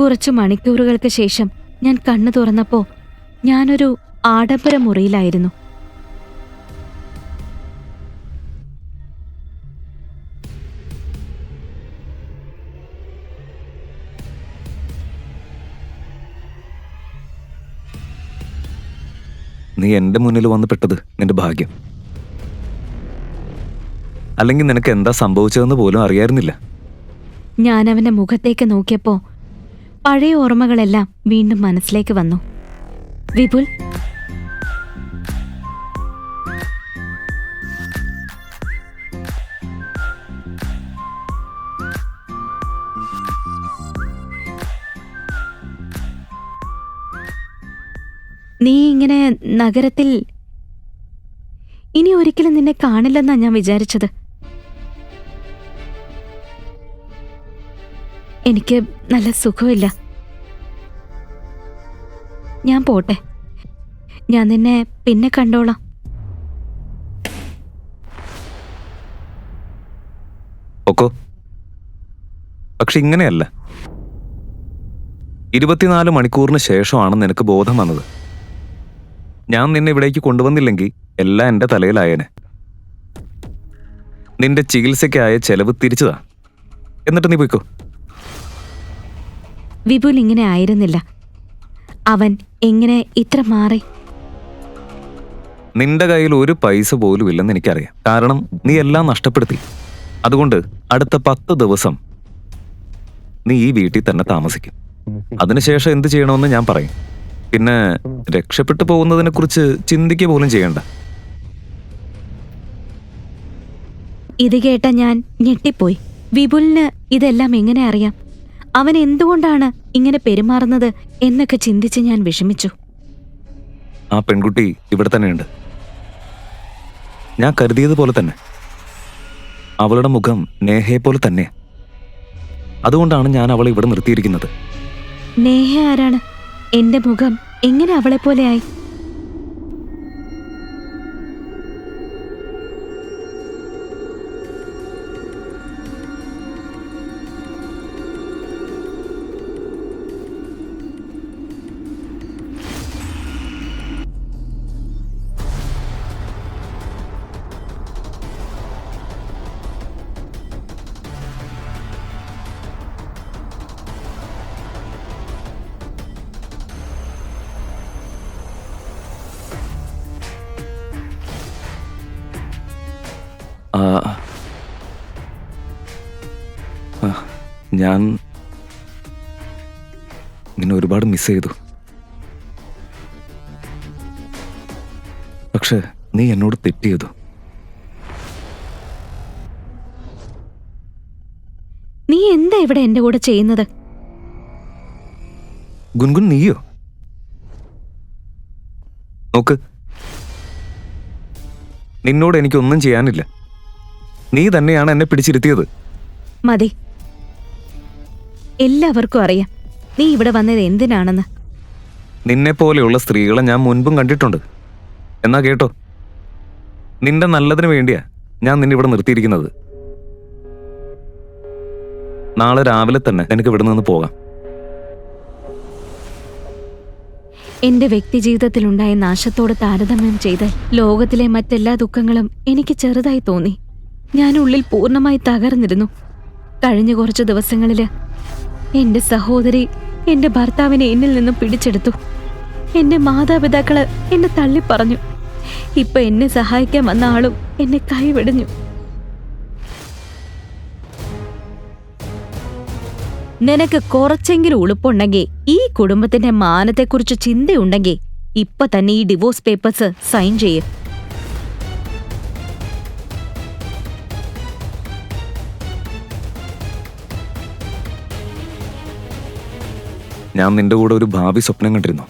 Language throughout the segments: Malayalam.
കുറച്ചു മണിക്കൂറുകൾക്ക് ശേഷം ഞാൻ കണ്ണു തുറന്നപ്പോൾ ഞാനൊരു ആഡംബര മുറിയിലായിരുന്നു. നീ എന്റെ മുന്നിൽ വന്ന് പെട്ടത് നിന്റെ ഭാഗ്യം. അല്ലെങ്കിൽ നിനക്ക് എന്താ സംഭവിച്ചതെന്ന് പോലും അറിയായിരുന്നില്ല. ഞാൻ അവന്റെ മുഖത്തേക്ക് നോക്കിയപ്പോൾ പഴയ ഓർമ്മകളെല്ലാം വീണ്ടും മനസ്സിലേക്ക് വന്നു. വിപുൽ, നീ ഇങ്ങനെ നഗരത്തിൽ ഇനി ഒരിക്കലും നിന്നെ കാണില്ലെന്നാ ഞാൻ വിചാരിച്ചത്. എനിക്ക് നല്ല സുഖമില്ല. ഞാൻ പോട്ടെ. ഞാൻ നിന്നെ പിന്നെ കണ്ടോളാം. ഓക്കോ, പക്ഷെ ഇങ്ങനെയല്ല. 24 മണിക്കൂറിന് ശേഷമാണ് നിനക്ക് ബോധം വന്നത്. ഞാൻ നിന്നെ ഇവിടേക്ക് കൊണ്ടുവന്നില്ലെങ്കിൽ എല്ലാം എന്റെ തലയിലായേനെ. നിന്റെ ചികിത്സയ്ക്കായ ചെലവ് തിരിച്ചതാ. എന്നിട്ട് നീ പോയിക്കോ. വിപുൽ ഇങ്ങനെ ആയിരുന്നില്ല. അവൻ എങ്ങനെ ഇത്ര മാറി? നിന്റെ കയ്യിൽ ഒരു പൈസ പോലും ഇല്ലെന്ന് എനിക്കറിയാം. കാരണം നീ എല്ലാം നഷ്ടപ്പെടുത്തി. അതുകൊണ്ട് അടുത്ത 10 ദിവസം നീ ഈ വീട്ടിൽ തന്നെ താമസിക്കും. അതിനുശേഷം എന്ത് ചെയ്യണമെന്ന് ഞാൻ പറയും. പിന്നെ രക്ഷപ്പെട്ടു പോകുന്നതിനെ കുറിച്ച് ചിന്തിക്കുക പോലും ചെയ്യണ്ട. ഇത് കേട്ട ഞാൻ ഞെട്ടിപ്പോയി. വിപുലിന് ഇതെല്ലാം എങ്ങനെ അറിയാം? അവൻ എന്തുകൊണ്ടാണ് ഇങ്ങനെ പെരുമാറുന്നത് എന്നൊക്കെ ചിന്തിച്ച് ഞാൻ വിഷമിച്ചു. ആ പെൺകുട്ടി ഇവിടെ തന്നെയുണ്ട്. ഞാൻ കരുതിയതുപോലെ തന്നെ. അവളുടെ മുഖം നേഹയെ പോലെ തന്നെ. അതുകൊണ്ടാണ് ഞാൻ അവളെ ഇവിടെ നിർത്തിയിരിക്കുന്നത്. നേഹ ആരാണ്? എന്റെ മുഖം എങ്ങനെ അവളെ പോലെയായി? ഞാൻ നിന്നെ ഒരുപാട് മിസ് ചെയ്തു. പക്ഷെ നീ എന്നോട് തെറ്റ് ചെയ്തു. നീ എന്താ ഇവിടെ എന്റെ കൂടെ ചെയ്യുന്നത്? ഗുൻഗുൻ, നീയോ? നോക്ക്, നിന്നോട് എനിക്കൊന്നും ചെയ്യാനില്ല. നീ തന്നെയാണ് എന്നെ പിടിച്ചിരുത്തിയത്. മതി. എല്ലാവർക്കും അറിയാം നീ ഇവിടെ വന്നത് എന്തിനാണെന്ന്. നിന്നെ പോലെയുള്ള സ്ത്രീകളെ ഞാൻ മുൻപും കണ്ടിട്ടുണ്ട്. എന്നാ കേട്ടോ, നിന്റെ നല്ലതിന് വേണ്ടിയാ ഞാൻ നിന്നെ ഇവിടെ നിർത്തിയിരിക്കുന്നത്. നാളെ രാവിലെ തന്നെ എനിക്ക് ഇവിടെ നിന്ന് പോകാം. എന്റെ വ്യക്തിജീവിതത്തിലുണ്ടായ നാശത്തോട് താരതമ്യം ചെയ്ത് ലോകത്തിലെ മറ്റെല്ലാ ദുഃഖങ്ങളും എനിക്ക് ചെറുതായി തോന്നി. ഞാൻ ഉള്ളിൽ പൂർണ്ണമായി തകർന്നിരുന്നു. കഴിഞ്ഞ കുറച്ചു ദിവസങ്ങളില് എന്റെ സഹോദരി എന്റെ ഭർത്താവിനെ എന്നിൽ നിന്നും പിടിച്ചെടുത്തു. എന്റെ മാതാപിതാക്കള് എന്നെ തള്ളിപ്പറഞ്ഞു. ഇപ്പൊ എന്നെ സഹായിക്കാൻ വന്ന ആളും എന്നെ കൈവെടിഞ്ഞു. നിനക്ക് കുറച്ചെങ്കിലും ഉളുപ്പുണ്ടെങ്കിൽ, ഈ കുടുംബത്തിന്റെ മാനത്തെക്കുറിച്ച് ചിന്തയുണ്ടെങ്കിൽ ഇപ്പൊ തന്നെ ഈ ഡിവോഴ്സ് പേപ്പേഴ്സ് സൈൻ ചെയ്യും. ഞാൻ നിന്റെ കൂടെ ഒരു ഭാവി സ്വപ്നം കണ്ടിരുന്നു.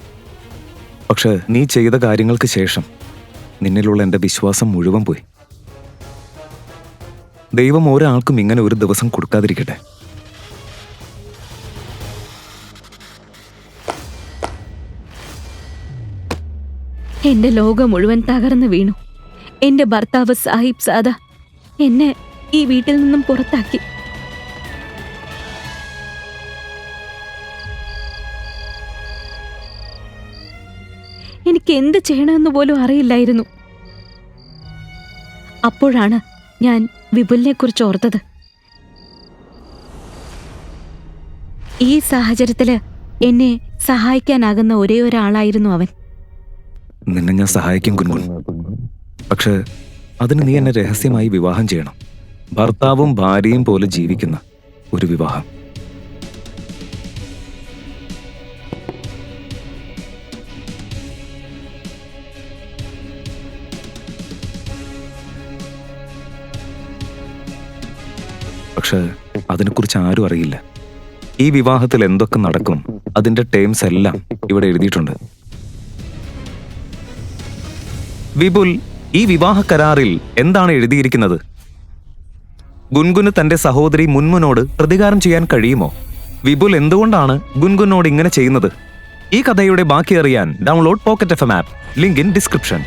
പക്ഷെ നീ ചെയ്ത കാര്യങ്ങൾക്ക് ശേഷം നിന്നിലുള്ള എൻ്റെ വിശ്വാസം മുഴുവൻ പോയി. ദൈവം ഒരാൾക്കും ഇങ്ങനെ ഒരു ദിവസം കൊടുക്കാതിരിക്കട്ടെ. എന്റെ ലോകം മുഴുവൻ തകർന്നു വീണു. എന്റെ ഭർത്താവ് സാഹിബ് സാദ എന്നെ ഈ വീട്ടിൽ നിന്നും പുറത്താക്കി. എനിക്ക് എന്ത് ചെയ്യണമെന്ന് പോലും അറിയില്ലായിരുന്നു. അപ്പോഴാണ് ഞാൻ വിപുലിനെ കുറിച്ച് ഓർത്തത്. ഈ സാഹചര്യത്തില് എന്നെ സഹായിക്കാനാകുന്ന ഒരേ ഒരാളായിരുന്നു അവൻ. നിന്നെ ഞാൻ സഹായിക്കും കുൻകുൻ. പക്ഷെ അതിന് നീ എന്നെ രഹസ്യമായി വിവാഹം ചെയ്യണം. ഭർത്താവും ഭാര്യയും പോലെ ജീവിക്കുന്ന ഒരു വിവാഹം. പക്ഷെ അതിനെക്കുറിച്ച് ആരും അറിയില്ല. ഈ വിവാഹത്തിൽ എന്തൊക്കെ നടക്കും അതിന്റെ ടേംസ് എല്ലാം ഇവിടെ എഴുതിയിട്ടുണ്ട്. വിപുൽ, ഈ വിവാഹ കരാറിൽ എന്താണ് എഴുതിയിരിക്കുന്നത്? ഗുൻഗുന് തന്റെ സഹോദരി മുൻമുനോട് പ്രതികാരം ചെയ്യാൻ കഴിയുമോ? വിപുൽ എന്തുകൊണ്ടാണ് ഗുൻഗുനോട് ഇങ്ങനെ ചെയ്യുന്നത്? ഈ കഥയുടെ ബാക്കി അറിയാൻ download pocket FM app. Link in description.